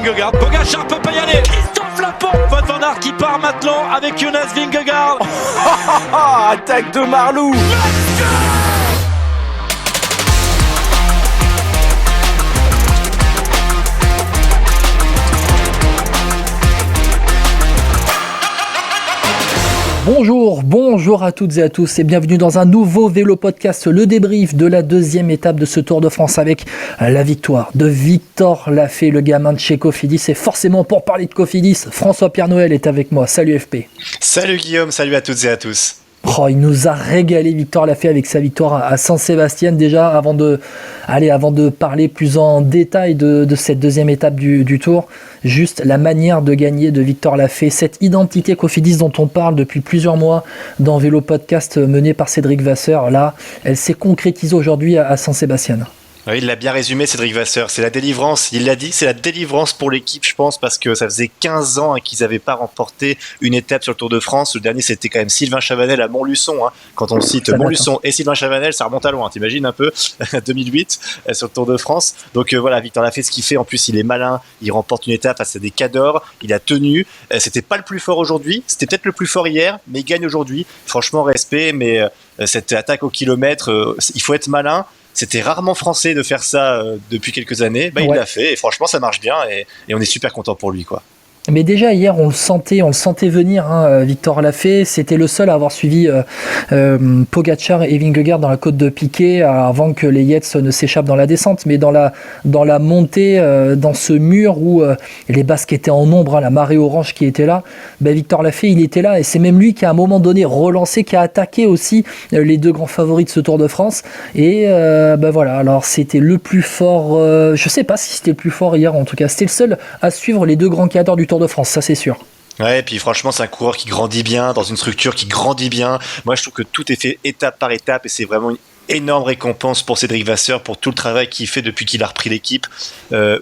Vingegaard. Pogacar peut pas y aller. Christophe Laporte. Wout van Aert qui part maintenant avec Jonas Vingegaard. Attaque de Marlou. Let's go! Bonjour à toutes et à tous et bienvenue dans un nouveau vélo podcast, le débrief de la deuxième étape de ce Tour de France avec la victoire de Victor Lafay, le gamin de chez Cofidis. Et forcément pour parler de Cofidis, François-Pierre Noël est avec moi. Salut FP. Salut Guillaume, salut à toutes et à tous. Il nous a régalé Victor Lafay avec sa victoire à San Sébastien. Déjà, avant de parler plus en détail de cette deuxième étape du Tour, juste la manière de gagner de Victor Lafay, cette identité Cofidis dont on parle depuis plusieurs mois dans Vélo Podcast mené par Cédric Vasseur, là, elle s'est concrétisée aujourd'hui à San Sébastien. Oui, il l'a bien résumé, Cédric Vasseur. C'est la délivrance, il l'a dit, c'est la délivrance pour l'équipe, je pense, parce que ça faisait 15 ans qu'ils n'avaient pas remporté une étape sur le Tour de France. Le dernier, c'était quand même Sylvain Chavanel à Montluçon. Quand on cite Montluçon et Sylvain Chavanel, ça remonte à loin, t'imagines un peu, 2008 sur le Tour de France. Donc voilà, Victor Lafay, ce qu'il fait, en plus, il est malin, il remporte une étape face à des cadors, il a tenu. C'était pas le plus fort aujourd'hui, c'était peut-être le plus fort hier, mais il gagne aujourd'hui. Franchement, respect, mais cette attaque au kilomètre, il faut être malin. C'était rarement français de faire ça depuis quelques années. Il l'a fait et franchement ça marche bien et on est super content pour lui quoi. Mais déjà hier on le sentait venir, Victor Lafay. C'était le seul à avoir suivi Pogacar et Vingegaard dans la côte de Piquet avant que les Yates ne s'échappent dans la descente. Mais dans la montée, dans ce mur où les basques étaient en ombre, la marée orange qui était là, Victor Lafay il était là et c'est même lui qui à un moment donné relancé, qui a attaqué aussi les deux grands favoris de ce Tour de France. Et voilà, alors c'était le plus fort, je sais pas si c'était le plus fort hier, en tout cas c'était le seul à suivre les deux grands cadors du Tour de France, ça c'est sûr. Ouais, et puis franchement, c'est un coureur qui grandit bien, dans une structure qui grandit bien. Moi, je trouve que tout est fait étape par étape et c'est vraiment une énorme récompense pour Cédric Vasseur pour tout le travail qu'il fait depuis qu'il a repris l'équipe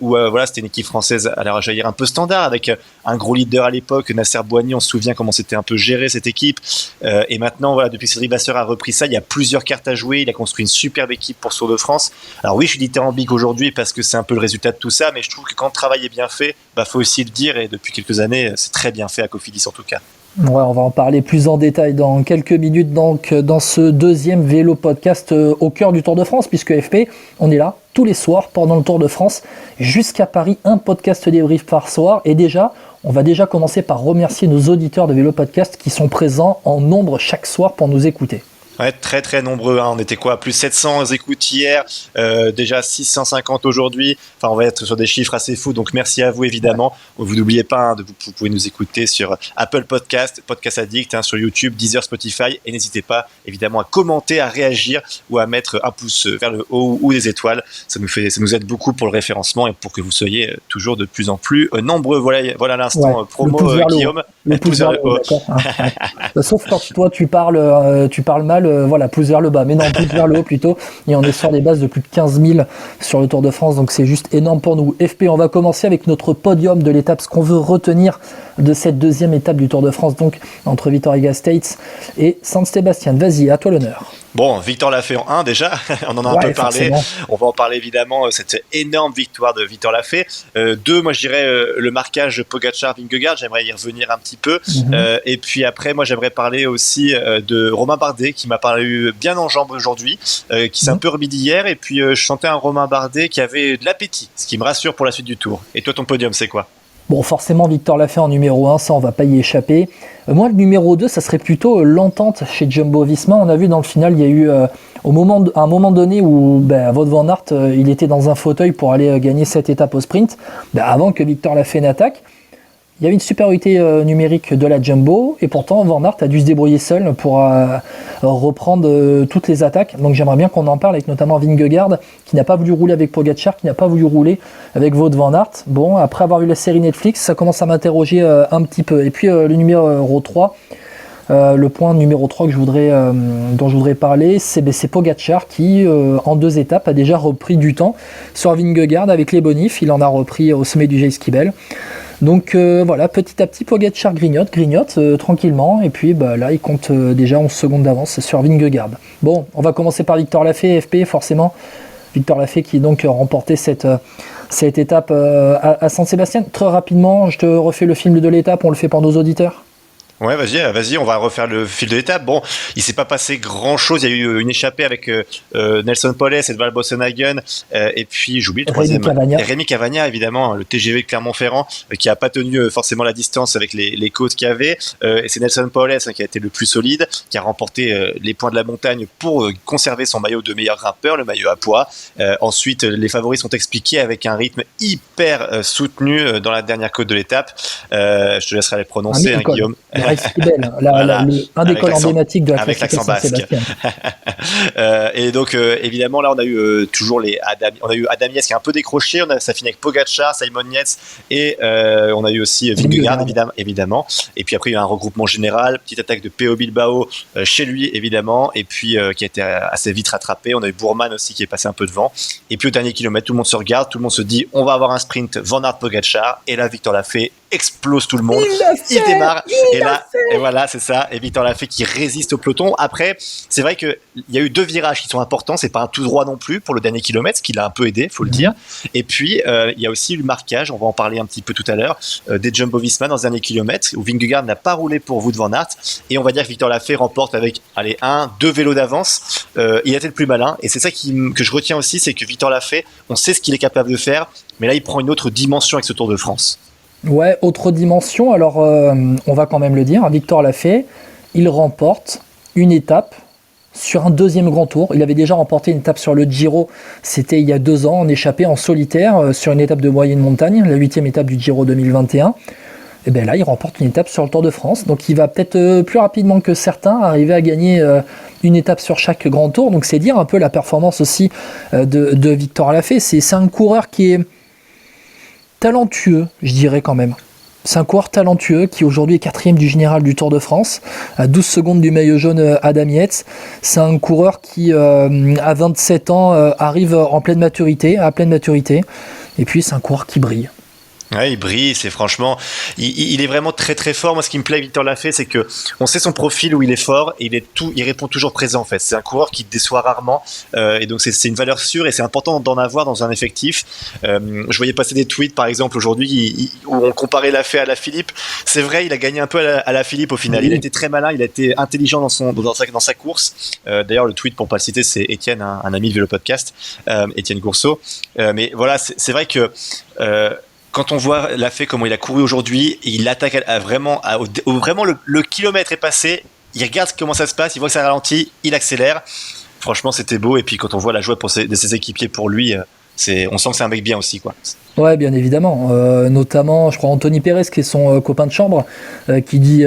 voilà, c'était une équipe française à la rejaillir un peu standard avec un gros leader à l'époque, Nasser Boigny, on se souvient comment c'était un peu géré cette équipe et maintenant voilà, depuis que Cédric Vasseur a repris ça, il y a plusieurs cartes à jouer, il a construit une superbe équipe pour ce Tour de France. Alors oui, je suis dithyrambique aujourd'hui parce que c'est un peu le résultat de tout ça, mais je trouve que quand le travail est bien fait, faut aussi le dire et depuis quelques années, c'est très bien fait à Cofidis en tout cas. Ouais, on va en parler plus en détail dans quelques minutes donc dans ce deuxième vélo podcast au cœur du Tour de France, puisque FP, on est là tous les soirs pendant le Tour de France jusqu'à Paris, un podcast débrief par soir. Et déjà, on va déjà commencer par remercier nos auditeurs de Vélo Podcast qui sont présents en nombre chaque soir pour nous écouter. Ouais, très très nombreux, on était quoi, plus 700 écoutes hier, déjà 650 aujourd'hui, on va être sur des chiffres assez fous, donc merci à vous évidemment. Vous n'oubliez pas, vous pouvez nous écouter sur Apple Podcast, Podcast Addict, sur YouTube, Deezer, Spotify, et n'hésitez pas évidemment à commenter, à réagir ou à mettre un pouce vers le haut ou des étoiles, ça nous aide beaucoup pour le référencement et pour que vous soyez toujours de plus en plus nombreux. Voilà l'instant promo Guillaume. Le pouce vers le haut, d'accord. Sauf quand toi tu parles mal, pouce vers le bas, mais non, pouce vers le haut plutôt, et on est sur des bases de plus de 15 000 sur le Tour de France, donc c'est juste énorme pour nous. FP, on va commencer avec notre podium de l'étape, ce qu'on veut retenir de cette deuxième étape du Tour de France, donc entre Vitoria-Gasteiz et San Sébastien. Vas-y, à toi l'honneur. Bon, Victor Lafay en 1 déjà, on en a un peu parlé, on va en parler évidemment, cette énorme victoire de Victor Lafay. 2, moi je dirais le marquage Pogacar-Vingegaard, j'aimerais y revenir un petit peu. Et puis après, moi j'aimerais parler aussi de Romain Bardet qui m'a paru bien en jambes aujourd'hui, qui s'est un peu remis d'hier, et puis je sentais un Romain Bardet qui avait de l'appétit, ce qui me rassure pour la suite du Tour. Et toi, ton podium, c'est quoi ? Bon, forcément, Victor Lafay en numéro 1, ça on va pas y échapper. Moi, le numéro 2, ça serait plutôt l'entente chez Jumbo-Visma. On a vu dans le final, il y a eu à un moment donné où Wout van Aert, il était dans un fauteuil pour aller gagner cette étape au sprint, avant que Victor Lafay n'attaque. Il y avait une supériorité numérique de la Jumbo et pourtant Van Aert a dû se débrouiller seul pour reprendre toutes les attaques. Donc j'aimerais bien qu'on en parle avec notamment Vingegaard qui n'a pas voulu rouler avec Pogacar, qui n'a pas voulu rouler avec Wout van Aert. Bon, après avoir vu la série Netflix, ça commence à m'interroger un petit peu. Et puis le numéro 3, le point numéro 3 dont je voudrais parler, c'est Pogacar qui, en 2 étapes, a déjà repris du temps sur Vingegaard avec les bonifs. Il en a repris au sommet du Jayskibel. Donc petit à petit, Pogacar grignote tranquillement, et puis là il compte déjà 11 secondes d'avance sur Vingegaard. Bon, on va commencer par Victor Lafay, FP forcément. Victor Lafay qui donc remporté cette cette étape à San Sébastien. Très rapidement, je te refais le film de l'étape, on le fait pour nos auditeurs. Ouais, vas-y, on va refaire le fil de l'étape. Bon, il s'est pas passé grand-chose. Il y a eu une échappée avec Nelson Poles, Edvald Boasson-Hagen, et puis j'oublie le troisième. Rémi Cavagna, évidemment, le TGV de Clermont-Ferrand, qui a pas tenu forcément la distance avec les côtes qu'il y avait. Et c'est Nelson Poles qui a été le plus solide, qui a remporté les points de la montagne pour conserver son maillot de meilleur grimpeur, le maillot à poids. Ensuite, les favoris sont expliqués avec un rythme hyper soutenu dans la dernière côte de l'étape. Je te laisserai les prononcer, Guillaume. Belle, un des cols emblématiques de la avec l'accent basque. Et donc évidemment là on a eu toujours on a eu Adam Yates qui a un peu décroché, ça finit avec Pogačar, Simon Yates et on a eu aussi Vingegaard évidemment. Et puis après il y a eu un regroupement général, petite attaque de Peo Bilbao chez lui évidemment, et puis qui a été assez vite rattrapé. On a eu Bourman aussi qui est passé un peu devant. Et puis au dernier kilomètre tout le monde se regarde, tout le monde se dit on va avoir un sprint Van Aert Pogačar, et là Victor Lafay explose tout le monde, il démarre et voilà c'est ça, et Victor Lafay qui résiste au peloton. Après c'est vrai qu'il y a eu 2 virages qui sont importants, c'est pas un tout droit non plus pour le dernier kilomètre, ce qui l'a un peu aidé, faut le dire. Et puis il y a aussi le marquage, on va en parler un petit peu tout à l'heure, des Jumbo-Visma dans ce dernier kilomètre où Vingegaard n'a pas roulé pour Wout van Aert, et on va dire que Victor Lafay remporte avec 2 vélos d'avance. Il a été le plus malin, et c'est ça que je retiens aussi, c'est que Victor Lafay, on sait ce qu'il est capable de faire, mais là il prend une autre dimension avec ce Tour de France. Ouais, autre dimension, alors on va quand même le dire, Victor Lafay, il remporte une étape sur un deuxième grand tour. Il avait déjà remporté une étape sur le Giro, c'était il y a 2 ans, en échappé en solitaire sur une étape de moyenne montagne, la 8e étape du Giro 2021. Et bien là, il remporte une étape sur le Tour de France, donc il va peut-être plus rapidement que certains arriver à gagner une étape sur chaque grand tour, donc c'est dire un peu la performance aussi de Victor Lafay. C'est un coureur qui est talentueux, je dirais quand même. C'est un coureur talentueux qui aujourd'hui est 4e du général du Tour de France, à 12 secondes du maillot jaune Adam Yates. C'est un coureur qui, à 27 ans, arrive à pleine maturité. Et puis c'est un coureur qui brille. Ouais, il brille, c'est franchement, il est vraiment très très fort. Moi, ce qui me plaît, Victor Lafay, c'est que on sait son profil où il est fort, et il répond toujours présent en fait. C'est un coureur qui déçoit rarement, et donc c'est une valeur sûre, et c'est important d'en avoir dans un effectif. Je voyais passer des tweets par exemple aujourd'hui où on comparait Lafay à Alaphilippe. C'est vrai, il a gagné un peu à Alaphilippe au final. Il a été très malin, il a été intelligent dans sa course. D'ailleurs, le tweet, pour pas le citer, c'est Étienne, un ami de Vélo Podcast, Étienne Gourceau. Mais voilà, c'est vrai que quand on voit Lafay comment il a couru aujourd'hui, il attaque vraiment le kilomètre est passé, il regarde comment ça se passe, il voit que ça ralentit, il accélère. Franchement, c'était beau. Et puis quand on voit la joie de ses équipiers pour lui, on sent que c'est un mec bien aussi, quoi. Ouais, bien évidemment. Notamment, je crois, Anthony Pérez, qui est son copain de chambre, qui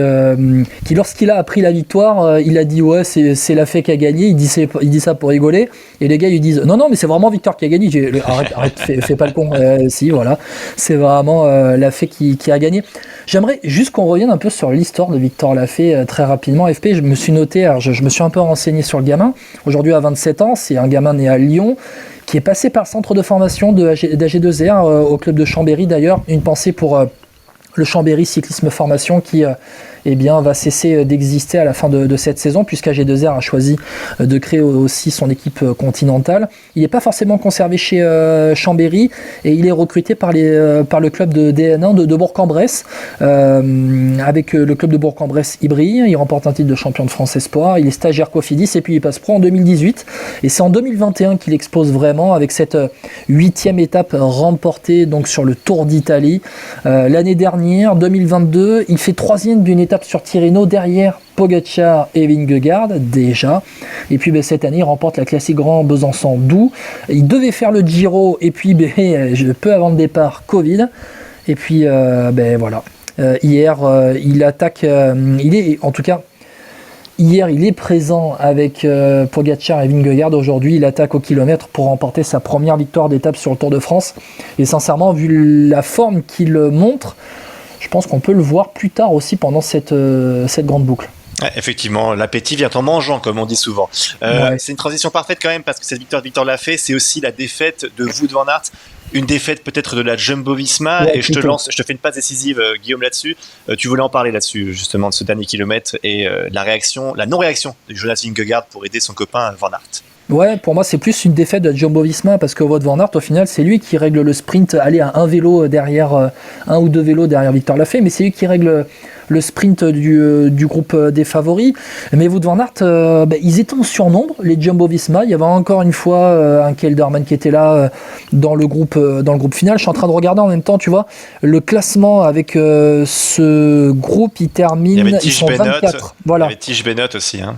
lorsqu'il a appris la victoire, il a dit ouais, c'est Lafay qui a gagné. Il dit ça pour rigoler. Et les gars lui disent non, mais c'est vraiment Victor qui a gagné. Arrête, fais pas le con. Si, voilà, c'est vraiment Lafay qui a gagné. J'aimerais juste qu'on revienne un peu sur l'histoire de Victor Lafay très rapidement. FP, je me suis noté, alors je me suis un peu renseigné sur le gamin. Aujourd'hui, à 27 ans, c'est un gamin né à Lyon, qui est passé par le centre de formation d'AG2R au club de Chambéry d'ailleurs. Une pensée pour le Chambéry Cyclisme Formation qui va cesser d'exister à la fin de cette saison, puisqu'AG2R a choisi de créer aussi son équipe continentale. Il n'est pas forcément conservé chez Chambéry, et il est recruté par le club de DN1 de Bourg-en-Bresse. Avec le club de Bourg-en-Bresse, il brille, il remporte un titre de champion de France Espoir, il est stagiaire Cofidis, et puis il passe pro en 2018. Et c'est en 2021 qu'il explose vraiment avec cette 8e étape remportée donc sur le Tour d'Italie. L'année dernière, 2022, il fait 3e d'une étape sur Tirreno derrière Pogačar et Vingegaard déjà. Et puis cette année, il remporte la Classique Grand Besançon-Doubs. Il devait faire le Giro, et puis peu avant le départ, Covid. Et puis voilà. Hier, il attaque. Hier, il est présent avec Pogačar et Vingegaard. Aujourd'hui, il attaque au kilomètre pour remporter sa première victoire d'étape sur le Tour de France. Et sincèrement, vu la forme qu'il montre, je pense qu'on peut le voir plus tard aussi pendant cette grande boucle. Ouais, effectivement, l'appétit vient en mangeant, comme on dit souvent. Ouais. C'est une transition parfaite quand même, parce que cette victoire de Victor Lafay, c'est aussi la défaite de Wout van Aert, une défaite peut-être de la Jumbo-Visma, et je te fais une passe décisive, Guillaume, là-dessus. Tu voulais en parler là-dessus, justement, de ce dernier kilomètre, et la non-réaction de Jonas Vingegaard pour aider son copain Van Aert. Ouais, pour moi, c'est plus une défaite de Jumbo-Visma parce que Wout van Aert, au final, c'est lui qui règle le sprint, aller à un vélo derrière, un ou deux vélos derrière Victor Lafay, mais c'est lui qui règle le sprint du groupe des favoris. Mais Wout van Aert, ils étaient en surnombre, les Jumbo-Visma. Il y avait encore une fois un Kelderman qui était là dans le groupe final. Je suis en train de regarder en même temps, tu vois, le classement avec ce groupe, il termine, ils sont 24. Voilà. Il y avait Tige Benoît aussi, hein.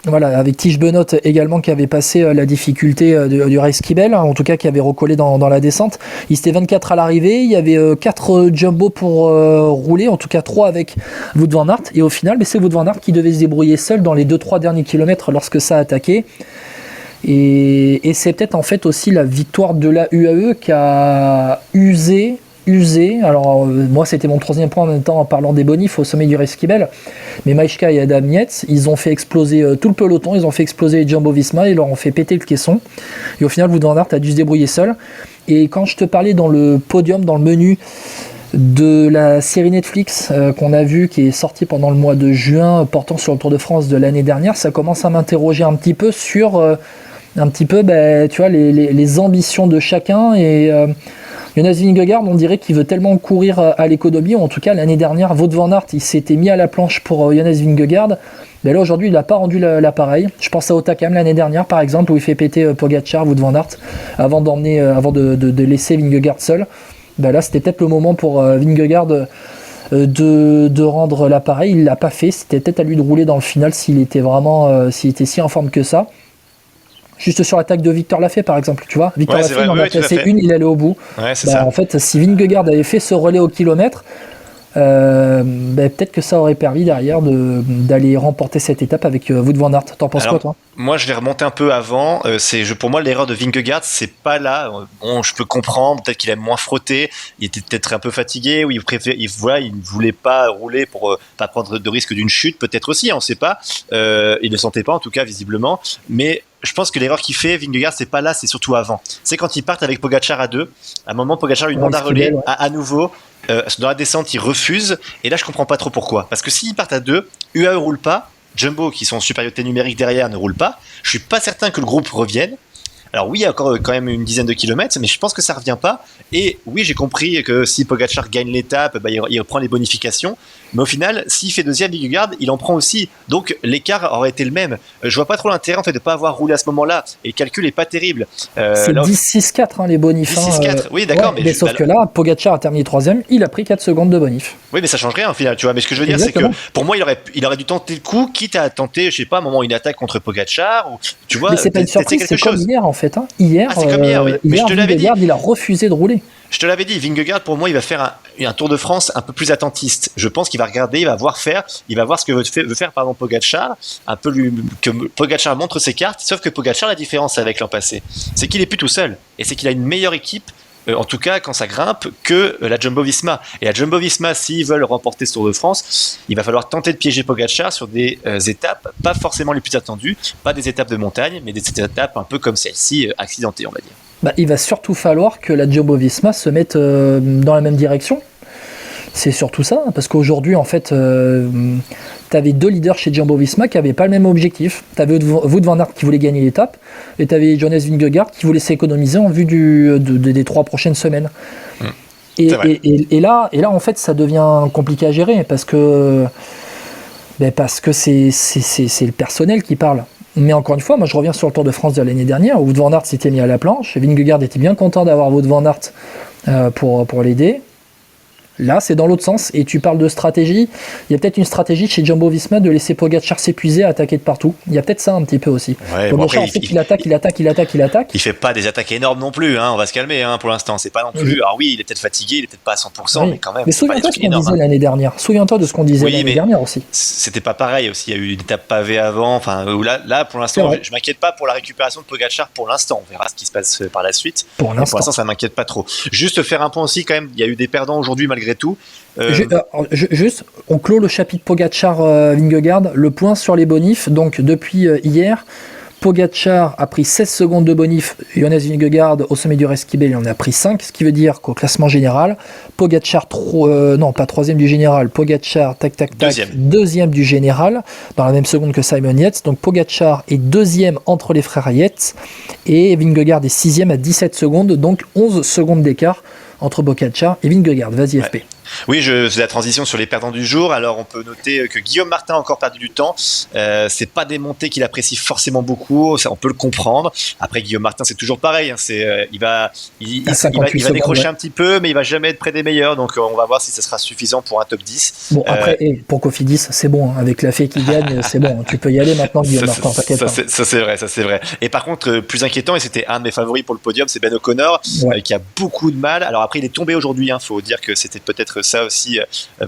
Voilà, avec Tige Benoît également qui avait passé la difficulté du Race Kibel, en tout cas qui avait recollé dans la descente. Il était 24 à l'arrivée, il y avait 4 jumbo pour rouler, en tout cas 3 avec Wout van Aert. Et au final, c'est Wout van Aert qui devait se débrouiller seul dans les 2-3 derniers kilomètres lorsque ça a attaqué. Et c'est peut-être en fait aussi la victoire de la UAE qui a usé. Alors moi c'était mon troisième point en même temps en parlant des bonifs au sommet du Race Kibel, mais Maïchka et Adam Yates, ils ont fait exploser tout le peloton, ils ont fait exploser les Jumbo-Visma, ils leur ont fait péter le caisson, et au final Wout van Aert a dû se débrouiller seul. Et quand je te parlais dans le podium, dans le menu de la série Netflix qu'on a vue, qui est sortie pendant le mois de juin, portant sur le Tour de France de l'année dernière, ça commence à m'interroger un petit peu sur tu vois, les ambitions de chacun. Et Jonas Vingegaard, on dirait qu'il veut tellement courir à l'économie, ou en tout cas l'année dernière, Wout van Aert, il s'était mis à la planche pour Jonas Vingegaard, mais là aujourd'hui il n'a pas rendu l'appareil. Je pense à Otakam l'année dernière par exemple, où il fait péter Pogacar, Wout van Aert, avant de laisser Vingegaard seul. Là c'était peut-être le moment pour Vingegaard de rendre l'appareil, il l'a pas fait, c'était peut-être à lui de rouler dans le final s'il était si en forme que ça. Juste sur l'attaque de Victor Lafay par exemple, tu vois, Victor Lafay il en a placé une, il allait au bout. Ouais, c'est ça. En fait, si Vingegaard avait fait ce relais au kilomètre, peut-être que ça aurait permis derrière d'aller remporter cette étape avec Wout van Aert. T'en penses quoi toi? Moi, je vais remonter un peu avant. Pour moi, l'erreur de Vingegaard, c'est pas là. Bon, je peux comprendre. Peut-être qu'il aime moins frotter. Il était peut-être un peu fatigué. Ou il ne voulait pas rouler pour pas prendre de risque d'une chute. Peut-être aussi, on ne sait pas. Il ne le sentait pas, en tout cas, visiblement. Mais je pense que l'erreur qu'il fait, Vingegaard, c'est pas là, c'est surtout avant. C'est quand ils partent avec Pogacar à 2. À un moment, Pogacar lui demande un relais à nouveau. Dans la descente, il refuse. Et là, je comprends pas trop pourquoi. Parce que s'ils partent à 2, UAE roule pas. Jumbo, qui sont en supériorité numérique derrière, ne roule pas. Je suis pas certain que le groupe revienne. Alors oui, il y a encore quand même une dizaine de kilomètres, mais je pense que ça revient pas. Et oui, j'ai compris que si Pogacar gagne l'étape, il reprend les bonifications. Mais au final, s'il fait deuxième, Vingegaard, il en prend aussi. Donc l'écart aurait été le même. Je vois pas trop l'intérêt en fait de pas avoir roulé à ce moment-là. Et le calcul est pas terrible. C'est 10-6-4 les bonifs. 10-6-4, oui d'accord. Ouais, mais sauf que là, Pogacar a terminé troisième, il a pris 4 secondes de bonif. Oui, mais ça change rien au final, tu vois. Mais ce que je veux dire, c'est que pour moi, il aurait dû tenter le coup, quitte à tenter, je sais pas, à un moment une attaque contre Pogacar, ou tu vois. Mais c'est pas une surprise, c'est comme hier en fait. Hier, c'est comme hier, oui. Mais je te l'avais dit. Il a refusé de rouler. Je te l'avais dit, Vingegaard, pour moi, il va faire un Tour de France un peu plus attentiste. Je pense qu'il va regarder, il va voir ce que veut faire Pogacar, un peu que Pogacar montre ses cartes, sauf que Pogacar, la différence avec l'an passé, c'est qu'il est plus tout seul, et c'est qu'il a une meilleure équipe, en tout cas quand ça grimpe, que la Jumbo-Visma. Et la Jumbo-Visma, s'ils veulent remporter ce Tour de France, il va falloir tenter de piéger Pogacar sur des étapes, pas forcément les plus attendues, pas des étapes de montagne, mais des étapes un peu comme celle-ci, accidentées, on va dire. Il va surtout falloir que la Jumbo-Visma se mette dans la même direction. C'est surtout ça, parce qu'aujourd'hui, en fait, tu avais 2 leaders chez Jumbo-Visma qui n'avaient pas le même objectif. Tu avais Wout van Aert qui voulait gagner l'étape, et tu avais Jonas Vingegaard qui voulait s'économiser en vue des 3 prochaines semaines. Et là, en fait, ça devient compliqué à gérer, parce que c'est le personnel qui parle. Mais encore une fois, moi je reviens sur le Tour de France de l'année dernière où Wout van Aert s'était mis à la planche. Vingegaard était bien content d'avoir Wout van Aert pour l'aider. Là, c'est dans l'autre sens. Et tu parles de stratégie. Il y a peut-être une stratégie chez Jumbo-Visma de laisser Pogacar s'épuiser, attaquer de partout. Il y a peut-être ça un petit peu aussi. Ouais, Pogacar, en fait, il attaque. Il fait pas des attaques énormes non plus. On va se calmer pour l'instant. C'est pas non plus. Alors oui, il est peut-être fatigué, il est peut-être pas à 100%, mais quand même. Mais souviens-toi de ce qu'on disait l'année dernière. Souviens-toi de ce qu'on disait l'année dernière aussi. C'était pas pareil aussi. Il y a eu une étape pavée avant. Enfin, où là, pour l'instant, je m'inquiète pas pour la récupération de Pogacar pour l'instant. On verra ce qui se passe par la suite. Pour l'instant, ça m'inquiète pas trop. Juste faire un point aussi quand même. Il y a eu des perdants aujourd'hui malgré tout. Juste, on clôt le chapitre Pogacar-Vingegaard, le point sur les bonifs. Donc depuis hier, Pogacar a pris 16 secondes de bonif, Jonas Vingegaard au sommet du Resquibel il en a pris 5, ce qui veut dire qu'au classement général, Pogacar, non pas troisième du général, Pogacar, deuxième du général, dans la même seconde que Simon Yates, donc Pogacar est deuxième entre les frères Yates, et Vingegaard est sixième à 17 secondes, donc 11 secondes d'écart entre Pogacar et Vingegaard. Vas-y FP. Oui, c'est la transition sur les perdants du jour. Alors, on peut noter que Guillaume Martin a encore perdu du temps. C'est pas des montées qu'il apprécie forcément beaucoup. Ça, on peut le comprendre. Après, Guillaume Martin, c'est toujours pareil. Hein, il va décrocher un petit peu, mais il va jamais être près des meilleurs. Donc, on va voir si ça sera suffisant pour un top 10. Bon, après, pour Cofidis, c'est bon. Hein, avec la fée qui gagne, c'est bon. Tu peux y aller maintenant, Guillaume Martin. T'inquiète pas. Ça, c'est vrai. Et par contre, plus inquiétant, et c'était un de mes favoris pour le podium, c'est Ben O'Connor, qui a beaucoup de mal. Alors après, il est tombé aujourd'hui. Hein, faut dire que c'était peut-être ça aussi,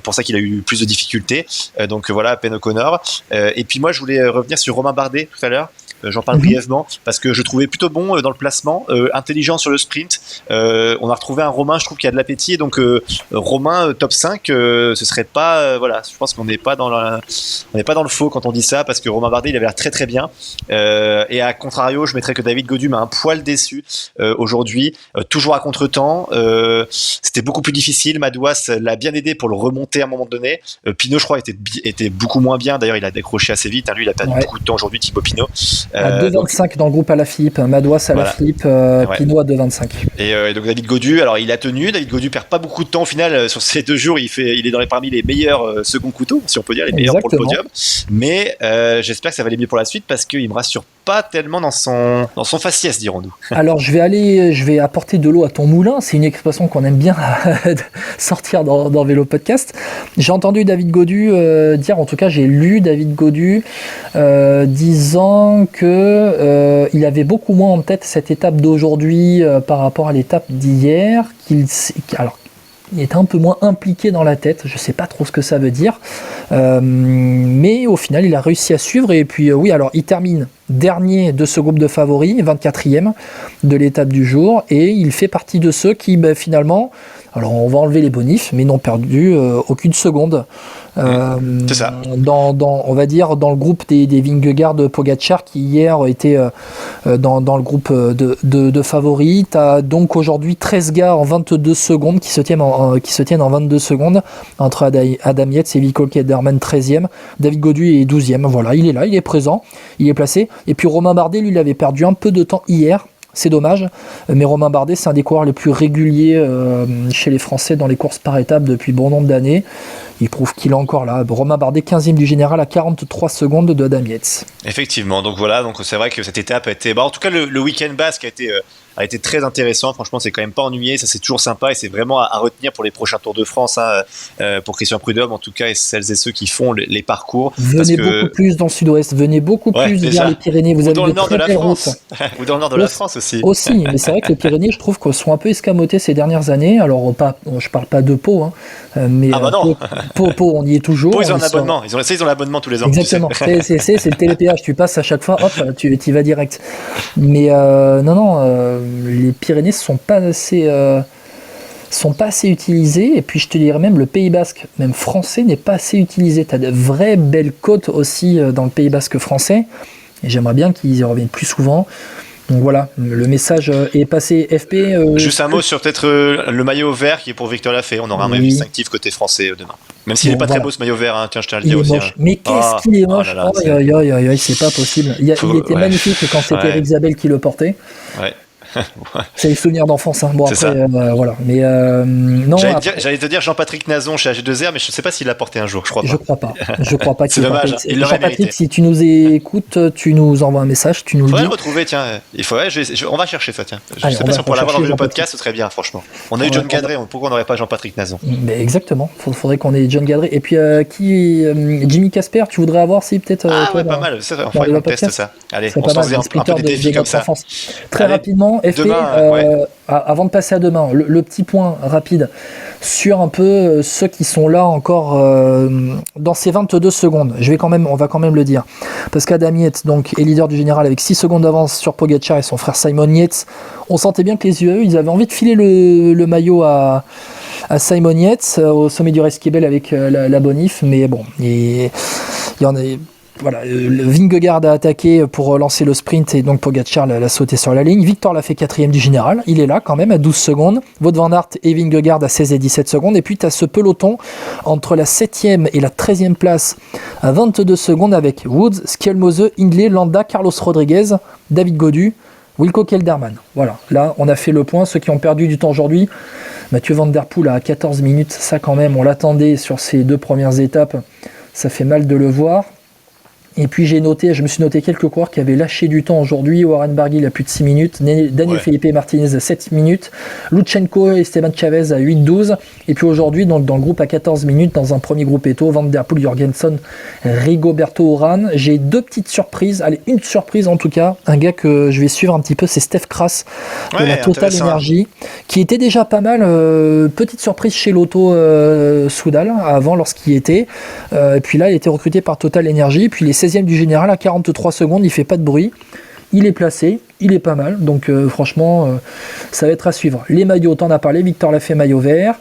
pour ça qu'il a eu plus de difficultés. Donc voilà, Ben O'Connor. Et puis moi, je voulais revenir sur Romain Bardet tout à l'heure. J'en parle brièvement parce que je trouvais plutôt bon dans le placement, intelligent sur le sprint. On a retrouvé un Romain, je trouve, qui a de l'appétit. Donc Romain top 5, ce serait pas voilà, je pense qu'on n'est pas dans le faux quand on dit ça, parce que Romain Bardet il avait l'air très très bien. Et à contrario, je mettrais que David Gaudu m'a un poil déçu aujourd'hui, toujours à contretemps. C'était beaucoup plus difficile. Madouas l'a bien aidé pour le remonter à un moment donné. Pinot, je crois, était beaucoup moins bien. D'ailleurs, il a décroché assez vite. Hein. Lui, il a perdu beaucoup de temps aujourd'hui, Thibaut Pinot. À 2,25 dans le groupe Alaphilippe, Madouas Alaphilippe, Pinot à 2,25. Et donc David Gaudu, alors il a tenu. David Gaudu perd pas beaucoup de temps au final sur ces 2 jours. Il est parmi les meilleurs second couteau, si on peut dire, les meilleurs pour le podium. Mais j'espère que ça va aller mieux pour la suite, parce qu'il me rassure pas tellement dans son faciès, dirons-nous. Alors je vais apporter de l'eau à ton moulin. C'est une expression qu'on aime bien sortir dans Vélo Podcast. J'ai entendu David Gaudu dire, en tout cas j'ai lu David Gaudu disant que il avait beaucoup moins en tête cette étape d'aujourd'hui par rapport à l'étape d'hier, il était un peu moins impliqué dans la tête, je sais pas trop ce que ça veut dire, mais au final il a réussi à suivre. Et puis alors il termine dernier de ce groupe de favoris, 24e de l'étape du jour, et il fait partie de ceux qui finalement, alors on va enlever les bonifs, mais n'ont perdu aucune seconde. C'est ça. On va dire dans le groupe des Vingegaard Pogacar, qui hier étaient dans le groupe de favoris. Tu as donc aujourd'hui 13 gars en 22 secondes qui se tiennent en 22 secondes entre Adam Yates et Vico Kederman 13e. David Gaudu est 12e. Voilà, il est là, il est présent, il est placé. Et puis Romain Bardet, lui, il avait perdu un peu de temps hier. C'est dommage, mais Romain Bardet, c'est un des coureurs les plus réguliers chez les Français dans les courses par étapes depuis bon nombre d'années. Il prouve qu'il est encore là. Romain Bardet, 15e du général à 43 secondes de Adam Yates. Effectivement, donc voilà, donc c'est vrai que cette étape a été... en tout cas, le week-end basque a été très intéressant. Franchement, c'est quand même pas ennuyé. Ça, c'est toujours sympa, et c'est vraiment à retenir pour les prochains Tours de France, hein, pour Christian Prudhomme, en tout cas, et celles et ceux qui font les parcours. Venez beaucoup plus dans le sud-ouest, venez beaucoup plus vers les Pyrénées. Vous avez dans le nord de la France. Ou dans le nord de la France aussi. Aussi, mais c'est vrai que les Pyrénées, je trouve qu'elles sont un peu escamotées ces dernières années. Alors, je parle pas de Pau, hein, mais non. Pau, on y est toujours. Pau, ils ont un abonnement. Ils ont l'abonnement tous les ans. Exactement. C'est le télépéage. Tu passes à chaque fois, hop, tu y vas direct. Mais les Pyrénées sont pas assez utilisées, et puis je te dirais même le Pays Basque, même français, n'est pas assez utilisé. Tu as de vraies belles côtes aussi dans le Pays Basque français, et j'aimerais bien qu'ils y reviennent plus souvent. Donc voilà, le message est passé. FP. Juste un mot sur peut-être le maillot vert qui est pour Victor Lafay. On aura un maillot distinctif côté français demain. Même s'il n'est pas très beau ce maillot vert, hein. Tiens, je tiens à le dire aussi. Hein. Mais qu'est-ce qu'il est moche! C'est pas possible. Il était magnifique quand c'était Eric Zabel qui le portait. Ouais. C'est les souvenirs d'enfance, hein. Bon, c'est après, voilà. Mais non. J'allais te dire Jean-Patrick Nazon chez AG2R, mais je ne sais pas s'il l'a porté un jour. Je crois pas. Je crois pas. C'est dommage. Il l'aurait mérité. Jean-Patrick, si tu nous écoutes, tu nous envoies un message, tu nous le dis. Faudrait le retrouver, tiens. On va chercher ça, tiens. Je ne sais pas si on pourrait l'avoir dans le podcast, ce serait bien, franchement. On a eu John Gadré, pourquoi on n'aurait pas Jean-Patrick Nazon? Mais exactement. Faudrait qu'on ait John Gadré. Et puis Jimmy Casper, tu voudrais avoir, si peut-être. Ouais, pas mal. On ferait qu'on teste ça. Allez, on s'en faisait un peu des défis comme ça. Très rapidement, FP. Avant de passer à demain, le petit point rapide sur un peu ceux qui sont là encore dans ces 22 secondes. On va quand même le dire. Parce qu'Adam Yates donc, est leader du général avec 6 secondes d'avance sur Pogacar et son frère Simon Yates. On sentait bien que les UAE, ils avaient envie de filer le maillot à Simon Yates au sommet du Resquibel avec la bonif. Mais bon, il y en a... voilà, le Vingegaard a attaqué pour lancer le sprint et donc Pogacar l'a sauté sur la ligne. Victor l'a fait 4ème du général, il est là quand même à 12 secondes. Wout van Aert et Vingegaard à 16 et 17 secondes. Et puis tu as ce peloton entre la 7ème et la 13ème place à 22 secondes avec Woods, Skjelmose, Hindley, Landa, Carlos Rodriguez, David Gaudu, Wilco Kelderman. Voilà, là on a fait le point. Ceux qui ont perdu du temps aujourd'hui, Mathieu Van Der Poel à 14 minutes, ça quand même, on l'attendait sur ces 2 premières étapes, ça fait mal de le voir. Et puis je me suis noté quelques coureurs qui avaient lâché du temps aujourd'hui. Warren Barguil a plus de 6 minutes, Daniel Felipe Martinez à 7 minutes, Lutsenko et Esteban Chavez à 8-12. Et puis aujourd'hui, dans le groupe à 14 minutes, dans un premier groupe Eto, Van Der Poel, Jorgensen, Rigoberto Urán. J'ai 2 petites surprises, allez, une surprise en tout cas, un gars que je vais suivre un petit peu, c'est Steph Kras de la Total Energy, qui était déjà pas mal, petite surprise chez l'Auto Soudal, avant lorsqu'il était. Et puis là, il a été recruté par Total Energy, puis les 16e du général à 43 secondes, il fait pas de bruit, il est placé, il est pas mal, donc franchement ça va être à suivre. Les maillots, t'en as parlé, Victor l'a fait maillot vert,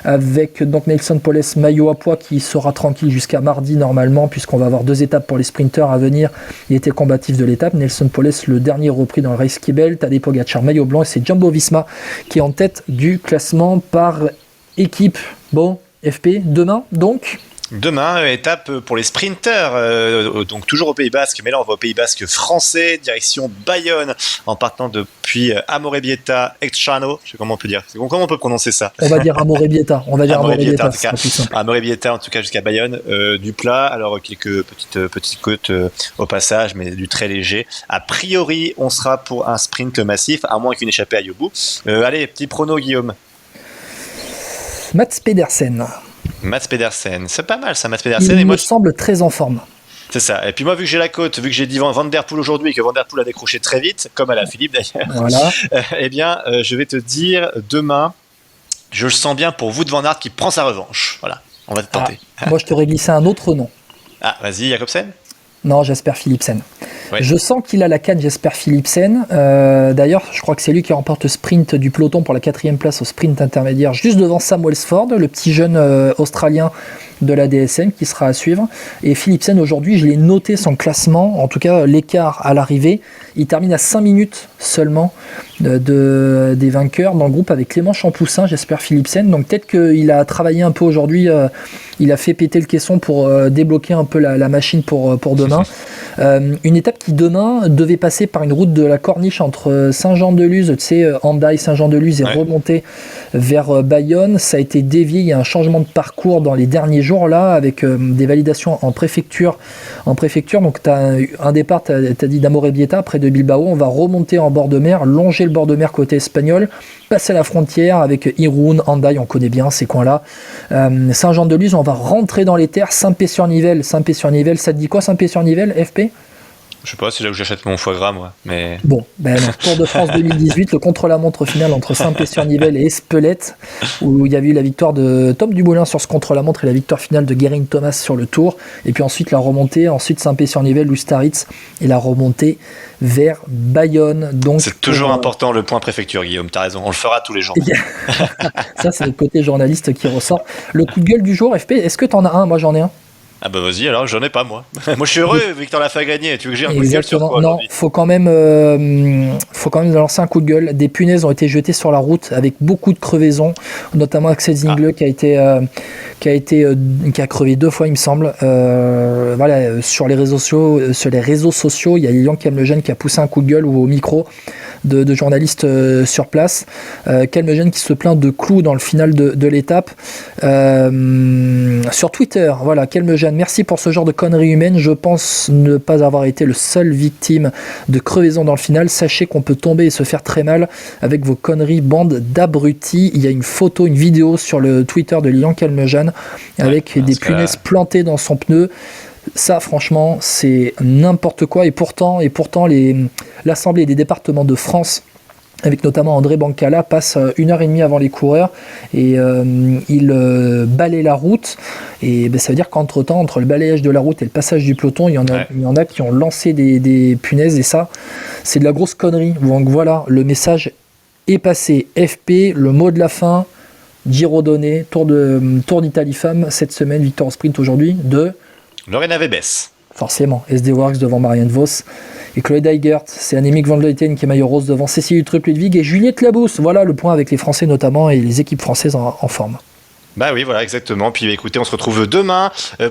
avec donc Nelson Poles maillot à pois qui sera tranquille jusqu'à mardi normalement, puisqu'on va avoir 2 étapes pour les sprinteurs à venir. Il était combatif de l'étape, Nelson Poles le dernier repris dans le Race Kibel, Tadej Pogacar maillot blanc, et c'est Jumbo Visma qui est en tête du classement par équipe. Bon, FP, demain donc Demain, étape pour les sprinteurs, donc toujours au Pays Basque, mais là on va au Pays Basque français, direction Bayonne, en partant depuis Amorebieta, Extrano, je sais comment on peut dire, comment on peut prononcer ça? On va dire Amorebieta, Amorebieta, Amorebieta en tout cas jusqu'à Bayonne, du plat, alors quelques petites côtes au passage, mais du très léger. A priori, on sera pour un sprint massif, à moins qu'une échappée aille au bout. Allez, petit prono Guillaume. Mats Pedersen. Mats Pedersen, c'est pas mal ça, Mats Pedersen. Il et moi, me semble très en forme. C'est ça. Et puis moi, vu que j'ai la côte, vu que j'ai dit Van Der Poel aujourd'hui, que Van Der Poel a décroché très vite, comme à la Philippe d'ailleurs, voilà. Eh bien, je vais te dire demain, je le sens bien pour Wout van Aert qui prend sa revanche. Voilà, on va te tenter. Moi, je t'aurais glissé un autre nom. Ah, vas-y, Jacobsen. Non, Jasper Philipsen. Ouais. Je sens qu'il a la canne, Jasper Philipsen. D'ailleurs, je crois que c'est lui qui remporte le sprint du peloton pour la 4e place au sprint intermédiaire, juste devant Sam Welsford, le petit jeune Australien de la DSM qui sera à suivre. Et Philipsen, aujourd'hui, je l'ai noté son classement, en tout cas l'écart à l'arrivée. Il termine à 5 minutes seulement des vainqueurs dans le groupe avec Clément Champoussin, Jasper Philipsen. Donc peut-être qu'il a travaillé un peu aujourd'hui, il a fait péter le caisson pour débloquer un peu la machine pour demain. Une étape qui demain devait passer par une route de la Corniche entre Saint-Jean-de-Luz, tu sais, Hendaye, Saint-Jean-de-Luz et remonter vers Bayonne. Ça a été dévié, il y a un changement de parcours dans les derniers jours là, avec des validations en préfecture. Donc tu as un départ, tu as dit d'Amorebieta, près de Bilbao. On va remonter en bord de mer, longer le bord de mer côté espagnol, passer la frontière avec Irún, Hendaye, on connaît bien ces coins-là. Saint-Jean-de-Luz, on va rentrer dans les terres. Saint-Pé-sur-Nivelle, ça te dit quoi Saint-Pé-sur-Nivelle, FP? Je sais pas, c'est là où j'achète mon foie gras, moi. Mais... Bon, non. Tour de France 2018, le contre-la-montre final entre Saint-Pé-sur-Nivelle et Espelette, où il y avait eu la victoire de Tom Dumoulin sur ce contre-la-montre et la victoire finale de Guérin Thomas sur le Tour. Et puis ensuite la remontée, Saint-Pé-sur-Nivelle, Ustaritz, et la remontée vers Bayonne. Donc, c'est toujours important le point préfecture, Guillaume, t'as raison, on le fera tous les jours. Ça, c'est le côté journaliste qui ressort. Le coup de gueule du jour, FP, est-ce que t'en as un? Moi, j'en ai un. Ah bah vas-y, alors j'en ai pas moi. Moi je suis heureux, Victor l'a fait gagner. Tu veux que j'ai un coup de gueule sur quoi? Non, faut quand même lancer un coup de gueule. Des punaises ont été jetées sur la route avec beaucoup de crevaisons, notamment Axel Zingler qui a crevé 2 fois il me semble. Voilà, sur les réseaux sociaux, il y a Lilian Kelmegen qui a poussé un coup de gueule au micro de journalistes sur place. Kelmegen qui se plaint de clous dans le final de l'étape. Sur Twitter, voilà, Kelmegen, merci pour ce genre de conneries humaines. Je pense ne pas avoir été le seul victime de crevaison dans le final. Sachez qu'on peut tomber et se faire très mal avec vos conneries, bande d'abrutis. Il y a une photo, une vidéo sur le Twitter de Lilian Kelmegen avec des punaises plantées dans son pneu. Ça, franchement, c'est n'importe quoi. Et pourtant l'Assemblée des départements de France, avec notamment André Bancala, passe 1h30 avant les coureurs et il balaye la route. Et ça veut dire qu'entre-temps, entre le balayage de la route et le passage du peloton, il y en a qui ont lancé des punaises. Et ça, c'est de la grosse connerie. Donc voilà, le message est passé. FP, le mot de la fin, Giro donné, Tour d'Italie Femmes cette semaine, victoire au sprint aujourd'hui de... Lorena Wiebes. forcément. SD Works devant Marianne Vos. Et Chloé Dijkert, c'est Annemiek van Vleuten qui est maillot rose devant Cécile Uttrup-Ludwig et Juliette Labousse. Voilà le point avec les Français notamment et les équipes françaises en forme. Bah oui, voilà, exactement. Puis écoutez, on se retrouve demain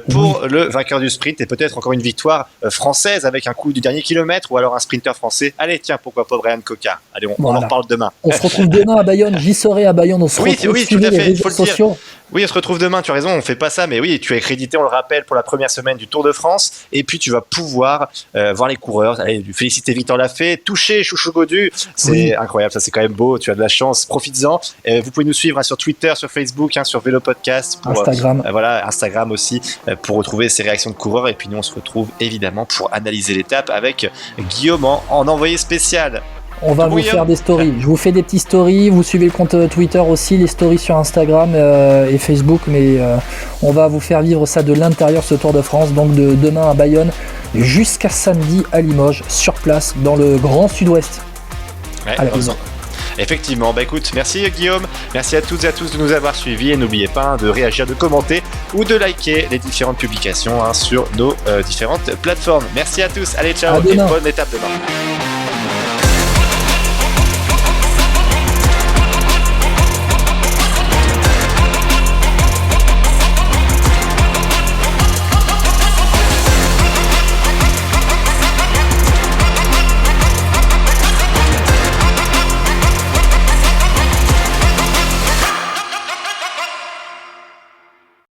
pour le vainqueur du sprint et peut-être encore une victoire française avec un coup du dernier kilomètre ou alors un sprinter français. Allez, tiens, pourquoi pas Brian Coca. Allez, on en reparle demain. On se retrouve demain à Bayonne, j'y serai à Bayonne, on se retrouve oui, sur tout à les fait, réseaux sociaux. Oui, on se retrouve demain, tu as raison, on fait pas ça, mais oui, tu es crédité, on le rappelle, pour la première semaine du Tour de France, et puis tu vas pouvoir voir les coureurs, allez, féliciter Victor Lafay, toucher Chouchou Godu, c'est incroyable, ça c'est quand même beau, tu as de la chance, profites-en. Vous pouvez nous suivre sur Twitter, sur Facebook, sur Vélo Podcast, pour, Instagram. voilà, Instagram aussi, pour retrouver ces réactions de coureurs, et puis nous on se retrouve évidemment pour analyser l'étape avec Guillaume en envoyé spécial. On va vous faire des stories. Je vous fais des petits stories. Vous suivez le compte Twitter aussi, les stories sur Instagram et Facebook. Mais on va vous faire vivre ça de l'intérieur, ce Tour de France. Donc de demain à Bayonne jusqu'à samedi à Limoges, sur place, dans le Grand Sud-Ouest. Ouais, effectivement, bah écoute, merci Guillaume, merci à toutes et à tous de nous avoir suivis et n'oubliez pas de réagir, de commenter ou de liker les différentes publications sur nos différentes plateformes. Merci à tous, allez ciao et bonne étape demain.